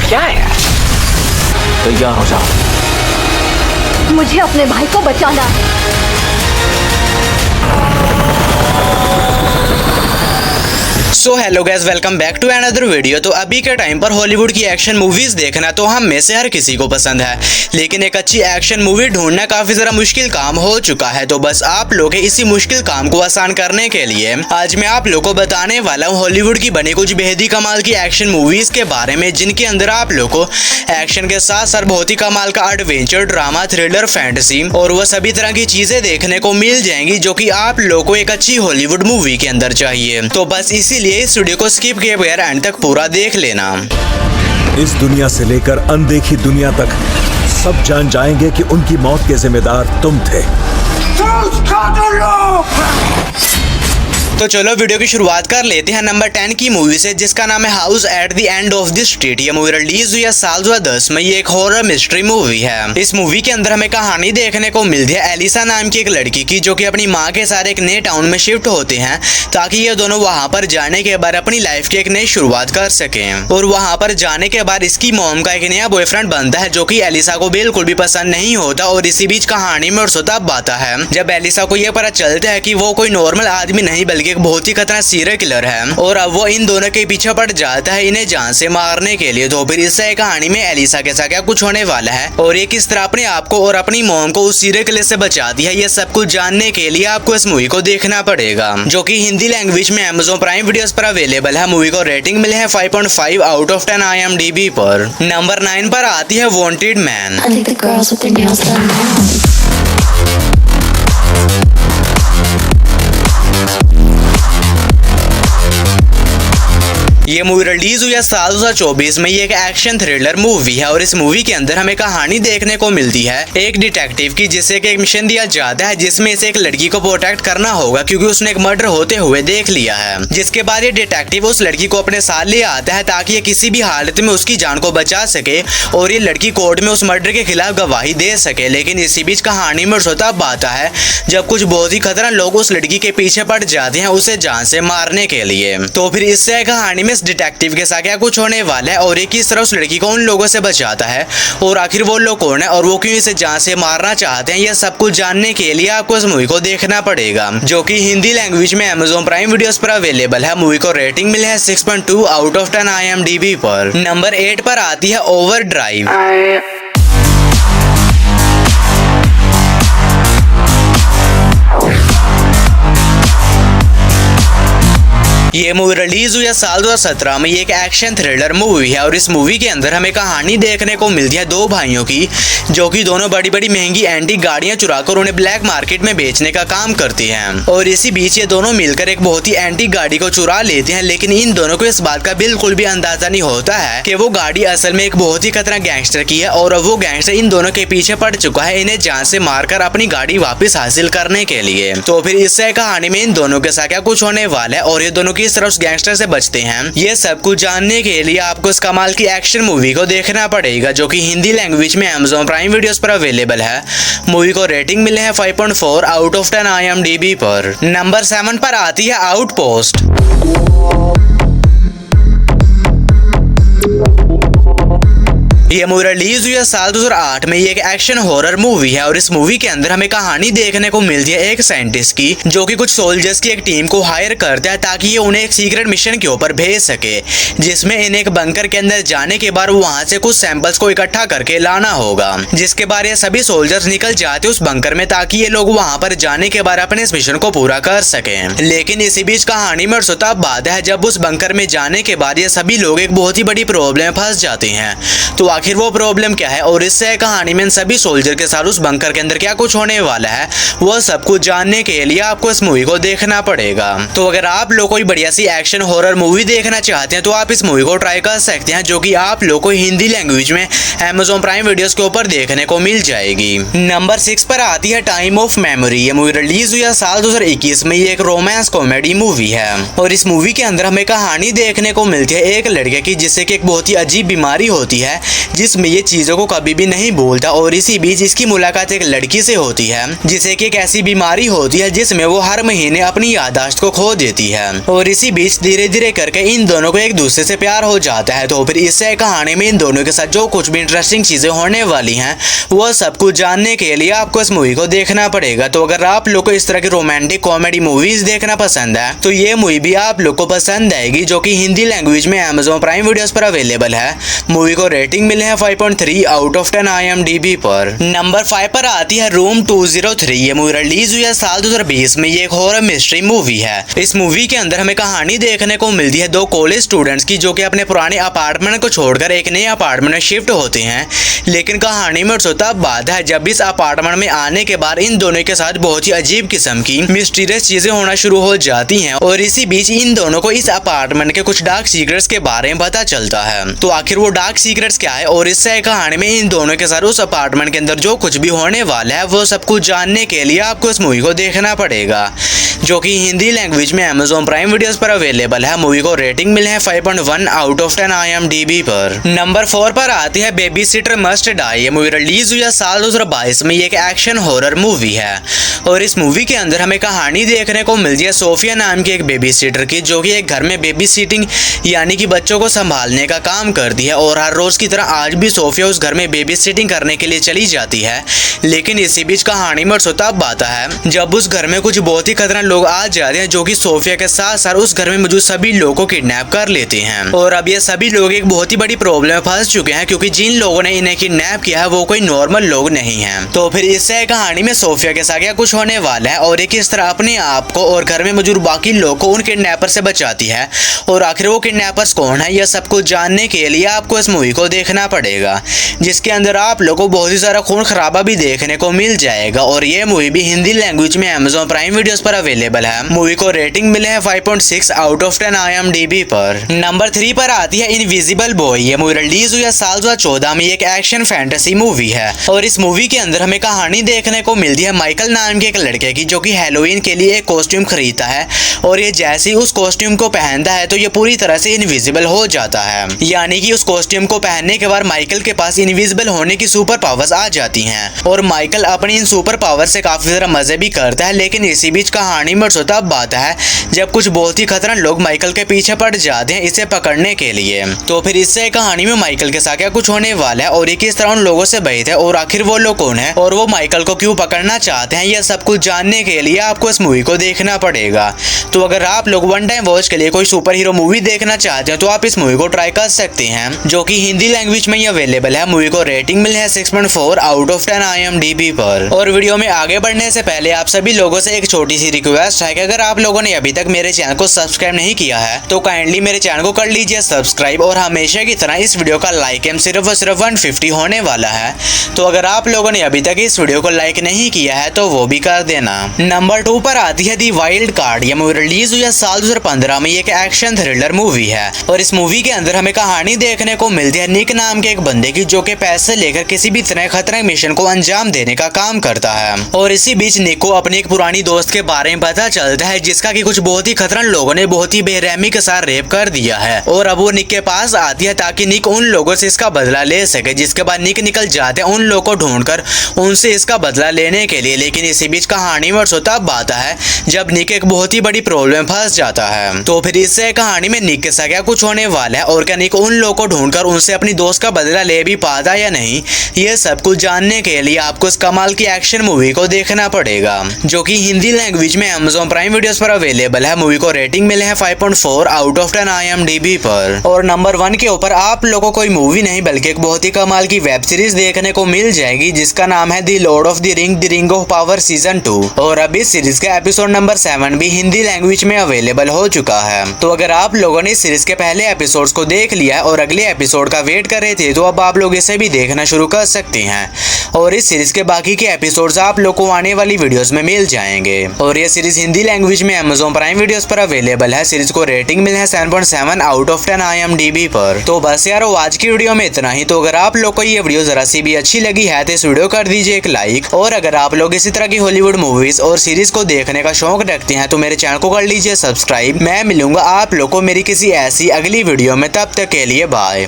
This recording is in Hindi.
क्या है? तैयार हो जाओ। मुझे अपने भाई को बचाना है। So hello guys, welcome back to another video. तो अभी के टाइम पर हॉलीवुड की एक्शन मूवीज देखना तो हम में से हर किसी को पसंद है, लेकिन एक अच्छी एक्शन मूवी ढूंढना काफी जरा मुश्किल काम हो चुका है। तो बस आप लोग के इसी मुश्किल काम को आसान करने के लिए आज मैं आप लोग को बताने वाला हूँ हॉलीवुड की बनी कुछ बेहद ही कमाल की एक्शन मूवीज के बारे में, जिनके अंदर आप लोग को एक्शन के साथ साथ बहुत ही कमाल का एडवेंचर, ड्रामा, थ्रिलर, फैंटेसी और वह सभी तरह की चीजें देखने को मिल जाएंगी जो कि आप लोग को एक अच्छी हॉलीवुड मूवी के अंदर चाहिए। तो बस इसीलिए इस वीडियो को स्किप किए बगैर एंड तक पूरा देख लेना। इस दुनिया से लेकर अनदेखी दुनिया तक सब जान जाएंगे कि उनकी मौत के जिम्मेदार तुम थे। तो चलो वीडियो की शुरुआत कर लेते हैं नंबर 10 की मूवी से, जिसका नाम है house at the end of the street. ये मूवी रिलीज हुई है साल 2010 में। ये एक हॉरर मिस्ट्री मूवी है। इस मूवी के अंदर हमें कहानी देखने को मिलती है एलिसा नाम की एक लड़की की, जो कि अपनी माँ के साथ एक नए टाउन में शिफ्ट होते हैं ताकि ये दोनों वहाँ पर जाने के बाद अपनी लाइफ की एक नई शुरुआत कर सकें। और वहाँ पर जाने के बाद इसकी मॉम का एक नया बॉयफ्रेंड बनता है, जो कि एलिसा को बिल्कुल भी पसंद नहीं होता। और इसी बीच कहानी में और तब आता है जब एलिसा को यह पता चलता है कि वो कोई नॉर्मल आदमी नहीं बल्कि एक बहुत ही खतरनाक सीरियल किलर है, और अब वो इन दोनों के पीछे पड़ जाता है इन्हें जान से मारने के लिए। तो फिर इससे कहानी में एलिसा के साथ क्या कुछ होने वाला है और ये किस तरह अपने आप को और अपनी मॉम को उस सीरियल किलर से बचाती है, ये सब कुछ जानने के लिए आपको इस मूवी को देखना पड़ेगा, जो कि हिंदी लैंग्वेज में Amazon प्राइम वीडियोस पर अवेलेबल है। मूवी को रेटिंग मिले है 5.5 आउट ऑफ 10 IMDb पर। नंबर 9 पर आती है वांटेड मैन। ये मूवी रिलीज हुई है साल 2024 में। ये एक एक्शन थ्रिलर मूवी है और इस मूवी के अंदर हमें कहानी देखने को मिलती है एक डिटेक्टिव की, जिसे एक मिशन दिया जाता है जिसमें इसे एक लड़की को प्रोटेक्ट करना होगा क्योंकि उसने एक मर्डर होते हुए देख लिया है। जिसके बाद ये डिटेक्टिव उस लड़की को अपने साथ ले आता है ताकि ये किसी भी हालत में उसकी जान को बचा सके और ये लड़की कोर्ट में उस मर्डर के खिलाफ गवाही दे सके। लेकिन इसी बीच कहानी में तब आता है जब कुछ बहुत ही खतरनाक लोग उस लड़की के पीछे पड़ जाते हैं उसे जान से मारने के लिए। तो फिर इससे कहानी में डिटेक्टिव के साथ क्या कुछ होने वाला है और ये किस तरह उस लड़की को उन लोगों से बचाता है और आखिर वो लोग कौन है और वो क्यों इसे जान से मारना चाहते हैं, यह सब कुछ जानने के लिए आपको इस मूवी को देखना पड़ेगा, जो कि हिंदी लैंग्वेज में Amazon प्राइम वीडियोस पर अवेलेबल है। मूवी को रेटिंग मिले है 6.2 आउट ऑफ 10 IMDb पर। नंबर 8 पर आती है ओवरड्राइव। ये मूवी रिलीज हुई है साल 2017 में। ये एक एक्शन थ्रिलर मूवी है और इस मूवी के अंदर हमें कहानी देखने को मिलती है दो भाइयों की, जो कि दोनों बड़ी बड़ी महंगी एंटीक गाड़ियां चुराकर उन्हें ब्लैक मार्केट में बेचने का काम करती हैं। और इसी बीच ये दोनों मिलकर एक बहुत ही एंटीक गाड़ी को चुरा लेते हैं, लेकिन इन दोनों को इस बात का बिल्कुल भी अंदाजा नहीं होता है कि वो गाड़ी असल में एक बहुत ही खतरनाक गैंगस्टर की है और अब वो गैंगस्टर इन दोनों के पीछे पड़ चुका है इन्हें जान से मारकर अपनी गाड़ी वापस हासिल करने के लिए। तो फिर इससे कहानी में इन दोनों के साथ क्या कुछ होने वाला है और ये दोनों किस तरह उस गैंगस्टर से बचते हैं, ये सब कुछ जानने के लिए आपको इस कमाल की एक्शन मूवी को देखना पड़ेगा, जो कि हिंदी लैंग्वेज में Amazon प्राइम वीडियोस पर अवेलेबल है। मूवी को रेटिंग मिले है 5.4 आउट ऑफ 10 IMDb पर। नंबर 7 पर आती है आउटपोस्ट। ये मूवी रिलीज हुई है साल 2008 में। ये एक एक्शन हॉरर मूवी है और इस मूवी के अंदर हमें कहानी देखने को मिलती है एक साइंटिस्ट की, जो कि कुछ सोल्जर्स की एक टीम को हायर करता है ताकि ये उन्हें एक सीक्रेट मिशन के ऊपर भेज सके, जिसमें इन्हें एक बंकर के अंदर जाने के बाद वहां से कुछ सैंपल्स को इकट्ठा करके लाना होगा। जिसके बाद ये सभी सोल्जर्स निकल जाते उस बंकर में ताकि ये लोग वहां पर जाने के बाद अपने इस मिशन को पूरा कर सके। लेकिन इसी बीच कहानी में तब बात है जब उस बंकर में जाने के बाद ये सभी लोग एक बहुत ही बड़ी प्रॉब्लम में फंस जाते हैं। तो आखिर वो प्रॉब्लम क्या है और इससे कहानी में सभी सोल्जर के साथ उस बंकर के अंदर क्या कुछ होने वाला है, वो सब कुछ जानने के लिए आपको इस मूवी को देखना पड़ेगा। तो अगर आप लोग कोई बढ़िया सी एक्शन हॉरर मूवी देखना चाहते हैं तो आप इस मूवी को ट्राई कर सकते हैं, जो कि आप लोग को हिंदी लैंग्वेज में Amazon प्राइम वीडियोस के ऊपर देखने को मिल जाएगी। नंबर 6 पर आती है टाइम ऑफ मेमोरी। ये मूवी रिलीज हुई है साल 2021 में। ये एक रोमांस कॉमेडी मूवी है और इस मूवी के अंदर हमें कहानी देखने को मिलती है एक लड़के की, जिससे कि एक बहुत ही अजीब बीमारी होती है जिसमें ये चीजों को कभी भी नहीं भूलता और इसी बीच इसकी मुलाकात एक लड़की से होती है जिसे कि एक ऐसी बीमारी होती है जिसमें वो हर महीने अपनी याददाश्त को खो देती है और इसी बीच धीरे धीरे करके इन दोनों को एक दूसरे से प्यार हो जाता है। तो फिर इससे कहानी में इन दोनों के साथ जो कुछ भी इंटरेस्टिंग चीजें होने वाली हैं वो सब कुछ जानने के लिए आपको इस मूवी को देखना पड़ेगा। तो अगर आप लोग को इस तरह की रोमांटिक कॉमेडी मूवीज देखना पसंद है तो ये मूवी भी आप लोग को पसंद आएगी, जो कि हिंदी लैंग्वेज में Amazon प्राइम वीडियोस पर अवेलेबल है। मूवी को रेटिंग मिले है 5.3 आउट ऑफ 10 IMDb पर। नंबर 5 पर आती है रूम 203। ये मूवी रिलीज हुई है साल 2020 में। ये एक हॉरर मिस्ट्री मूवी है। इस मूवी के अंदर हमें कहानी देखने को मिलती है दो कॉलेज स्टूडेंट्स की, जो कि अपने पुराने अपार्टमेंट को छोड़कर एक नए अपार्टमेंट में शिफ्ट होते हैं। लेकिन कहानी में तब बात है जब इस अपार्टमेंट में आने के बाद इन दोनों के साथ बहुत ही अजीब किस्म की मिस्टीरियस चीजें होना शुरू हो जाती हैं और इसी बीच इन दोनों को इस अपार्टमेंट के कुछ डार्क सीक्रेट्स के बारे में पता चलता है। तो आखिर वो डार्क सीक्रेट्स क्या है और इससे कहानी में इन दोनों के साथ उस अपार्टमेंट के अंदर जो कुछ भी होने वाला है वो सब कुछ जानने के लिए आपको इस मूवी को देखना पड़ेगा, जो कि हिंदी लैंग्वेज में Amazon प्राइम वीडियोस पर अवेलेबल है। मूवी को रेटिंग मिले है 5.1 आउट ऑफ 10 IMDb पर। नंबर 4 पर आती है बेबी सिटर मस्ट डाई। ये मूवी रिलीज हुई है साल 2022 में। ये एक एक्शन हॉरर मूवी है और इस मूवी के अंदर हमें कहानी देखने को मिलती है सोफिया नाम की एक बेबी सिटर की, जो कि एक घर में बेबी सिटिंग यानी कि बच्चों को संभालने का काम करती है। और हर रोज की तरह आज भी सोफिया उस घर में बेबी सिटिंग करने के लिए चली जाती है। लेकिन इसी बीच कहानी में तब आता है जब उस घर में कुछ बहुत ही खतरनाक लोग आ जाते हैं, जो कि सोफिया के साथ साथ उस घर में मौजूद सभी लोगों को किडनैप कर लेते हैं। और अब ये सभी लोग एक बहुत ही बड़ी प्रॉब्लम में फंस चुके हैं, क्योंकि जिन लोगों ने इन्हें किडनैप किया है वो कोई नॉर्मल लोग नहीं हैं। तो फिर इससे कहानी में सोफिया के साथ क्या कुछ होने वाला है और ये किस तरह अपने आप को और घर में मौजूद बाकी लोगों को उन किडनैपर से बचाती है और आखिर वो किडनैपर्स कौन है, यह सब कुछ जानने के लिए आपको इस मूवी को देखना पड़ेगा, जिसके अंदर आप लोगों को बहुत ही सारा खून खराबा भी देखने को मिल जाएगा। और ये मूवी भी हिंदी लैंग्वेज में Amazon प्राइम वीडियोस पर अवेलेबल है। मूवी को रेटिंग मिले है 5.6 आउट ऑफ 10 IMDb पर। नंबर 3 पर आती है इनविजिबल बॉय। ये मूवी रिलीज हुई है साल 2014 में। एक एक्शन फैंटेसी मूवी है और इस मूवी के अंदर हमें कहानी देखने को मिलती है माइकल नाम के एक लड़के की, जो कि हैलोवीन के लिए एक कॉस्ट्यूम खरीदता है और ये जैसे ही उस कॉस्ट्यूम को पहनता है तो ये पूरी तरह से इनविजिबल हो जाता है। यानी कि उस कॉस्ट्यूम को पहनने के बाद माइकल के पास इनविजिबल होने की सुपर पावर्स आ जाती हैं और माइकल अपनी इन सुपर पावर से काफी ज्यादा मजे भी करता है। लेकिन इसी बीच कहानी में तब बात है जब कुछ बहुत ही खतरनाक लोग माइकल के पीछे पड़ जाते हैं इसे पकड़ने के लिए। तो फिर इससे कहानी में माइकल के साथ क्या कुछ होने वाला है और ये किस तरह उन लोगों से बचते हैं और आखिर वो लोग कौन है और वो माइकल को क्यों पकड़ना चाहते हैं, यह सब कुछ जानने के लिए आपको इस मूवी को देखना पड़ेगा। तो अगर आप लोग वन टाइम वॉच के लिए कोई सुपर हीरो मूवी देखना चाहते हैं तो आप इस मूवी को ट्राई कर सकते हैं, जो कि हिंदी लैंग्वेज में ही अवेलेबल है। मूवी को रेटिंग मिली है 6.4 आउट ऑफ 10 IMDb पर। और वीडियो में आगे बढ़ने से पहले आप सभी लोगों से एक छोटी सी रिक्वेस्ट है कि अगर आप लोगों ने अभी तक मेरे चैनल को सब्सक्राइब नहीं किया है तो काइंडली मेरे चैनल को कर लीजिए सब्सक्राइब और हमेशा की तरह इस वीडियो का लाइक एम सिर्फ और सिर्फ 150 होने वाला है। तो अगर आप लोगों ने अभी तक इस वीडियो को लाइक नहीं किया है तो वो भी कर देना। नंबर 2 पर आती है दी वाइल्ड कार्ड। ये मूवी रिलीज हुई है साल 2015 में। एक एक्शन थ्रिलर मूवी है और इस मूवी के अंदर हमें कहानी देखने को मिलती है निक नाम के एक बंदे की, जो कि पैसे लेकर किसी भी तरह खतरनाक मिशन को अंजाम देने का काम करता है। और इसी बीच निक को अपनी एक पुरानी दोस्त के बारे में पता चलता है, जिसका कि कुछ बहुत ही खतरनाक लोगों ने बहुत ही बेरहमी के साथ रेप कर दिया है। और अब वो निक के पास आती है ताकि निक उन लोगों से इसका बदला ले सके। जिसके बाद निक निकल जाते हैं उन लोगों को ढूंढकर उनसे इसका बदला लेने के लिए। लेकिन इसी बीच कहानी में तब आता है जब निक एक बहुत ही बड़ी प्रॉब्लम फंस जाता है। तो फिर इससे कहानी में निक के साथ क्या कुछ होने वाला है और क्या निक उन लोगों को ढूंढकर उनसे अपनी दोस्त का बदला ले भी पाता या नहीं, ये सब कुछ जानने के लिए आपको इस कमाल की एक्शन मूवी को देखना पड़ेगा, जो कि हिंदी लैंग्वेज में Amazon प्राइम वीडियोस पर अवेलेबल है। मूवी को रेटिंग मिले है 5.4 आउट ऑफ 10 IMDb पर। और नंबर 1 के ऊपर आप लोगों को कोई मूवी नहीं बल्कि एक बहुत ही कमाल की वेब सीरीज देखने को मिल जाएगी, जिसका नाम है the Lord of the ring of power season 2। और अब इस सीरीज का एपिसोड नंबर 7 भी हिंदी लैंग्वेज में अवेलेबल हो चुका है। तो अगर आप लोगों ने इस सीरीज के पहले एपिसोड्स को देख लिया और अगले एपिसोड का वेट कर रहे थे तो अब आप लोग इसे भी देखना शुरू कर सकते हैं। और इस सीरीज के बाकी के एपिसोड्स आप लोग को आने वाली वीडियोस में मिल जाएंगे। और ये सीरीज हिंदी लैंग्वेज में Amazon प्राइम वीडियोस पर अवेलेबल है। सीरीज को रेटिंग मिली है 7.7 आउट ऑफ 10 IMDb पर। तो बस यारो आज की वीडियो में इतना ही। तो अगर आप लोग को ये वीडियो जरा सी भी अच्छी लगी है तो इस वीडियो कर दीजिए एक लाइक। और अगर आप लोग इसी तरह की हॉलीवुड मूवीज और सीरीज को देखने का शौक रखते हैं तो मेरे चैनल को कर लीजिए सब्सक्राइब। मैं मिलूंगा आप लोग को मेरी किसी ऐसी अगली वीडियो में, तब तक के लिए बाय।